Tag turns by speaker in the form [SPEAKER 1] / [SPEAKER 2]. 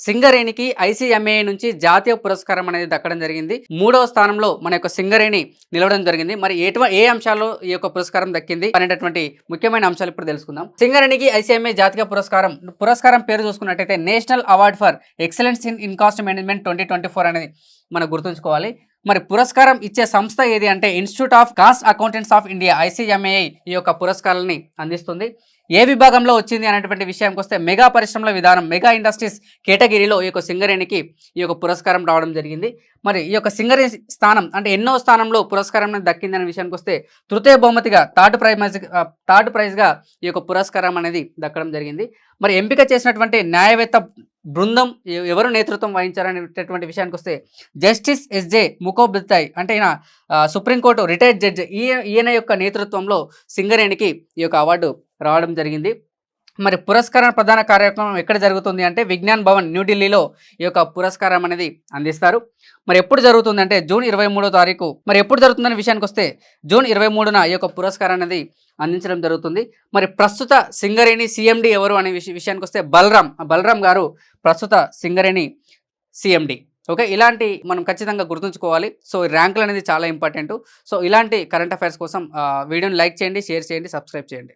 [SPEAKER 1] సింగరేణికి ఐసీఎంఏ నుంచి జాతీయ పురస్కారం అనేది దక్కడం జరిగింది. 3వ స్థానంలో మన యొక్క సింగరేణి నిలవడం జరిగింది. మరి ఏ అంశాల్లో ఈ యొక్క పురస్కారం దక్కింది అనేటటువంటి ముఖ్యమైన అంశాలు ఇప్పుడు తెలుసుకుందాం. సింగరేణికి ఐసీఎంఏ జాతీయ పురస్కారం పేరు చూసుకున్నట్టయితే national award for excellence in cost management 2024 అనేది మనం గుర్తుంచుకోవాలి. మరి పురస్కారం ఇచ్చే సంస్థ ఏది అంటే institute of cost accountants of India ICMAI ఈ యొక్క పురస్కారాన్ని అందిస్తుంది. ఏ విభాగంలో వచ్చింది అనేటువంటి విషయానికి వస్తే మెగా పరిశ్రమల విధానం మెగా ఇండస్ట్రీస్ కేటగిరీలో ఈ యొక్క సింగరేణికి ఈ యొక్క పురస్కారం రావడం జరిగింది. మరి ఈ యొక్క సింగరేణి స్థానం అంటే ఎన్నో స్థానంలో పురస్కారం దక్కింది అనే విషయానికి వస్తే తృతీయ బహుమతిగా థర్డ్ ప్రైజ్గా ఈ యొక్క పురస్కారం అనేది దక్కడం జరిగింది. మరి ఎంపిక చేసినటువంటి న్యాయవేత్త బృందం ఎవరు నేతృత్వం వహించారనేటటువంటి విషయానికి వస్తే జస్టిస్ ఎస్జే ముఖోపాధ్యాయ్ అంటే ఈయన సుప్రీంకోర్టు రిటైర్డ్ జడ్జి ఈయన యొక్క నేతృత్వంలో సింగరేణికి ఈ యొక్క అవార్డు రావడం జరిగింది. మరి పురస్కార ప్రధాన కార్యక్రమం ఎక్కడ జరుగుతుంది అంటే విజ్ఞాన్ భవన్ న్యూఢిల్లీలో ఈ యొక్క పురస్కారం అనేది అందిస్తారు. మరి ఎప్పుడు జరుగుతుంది అంటే జూన్ 23వ తారీఖు. మరి ఎప్పుడు జరుగుతుందనే విషయానికి వస్తే జూన్ 23న ఈ యొక్క పురస్కారం అనేది అందించడం జరుగుతుంది. మరి ప్రస్తుత సింగరేణి సిఎండి ఎవరు అనే విషయానికి వస్తే బలరాం గారు ప్రస్తుత సింగరేణి సిఎండి. ఓకే, ఇలాంటి మనం ఖచ్చితంగా గుర్తుంచుకోవాలి. సో ర్యాంకులు అనేది చాలా ఇంపార్టెంట్. సో ఇలాంటి కరెంట్ అఫైర్స్ కోసం వీడియోని లైక్ చేయండి, షేర్ చేయండి, సబ్స్క్రైబ్ చేయండి.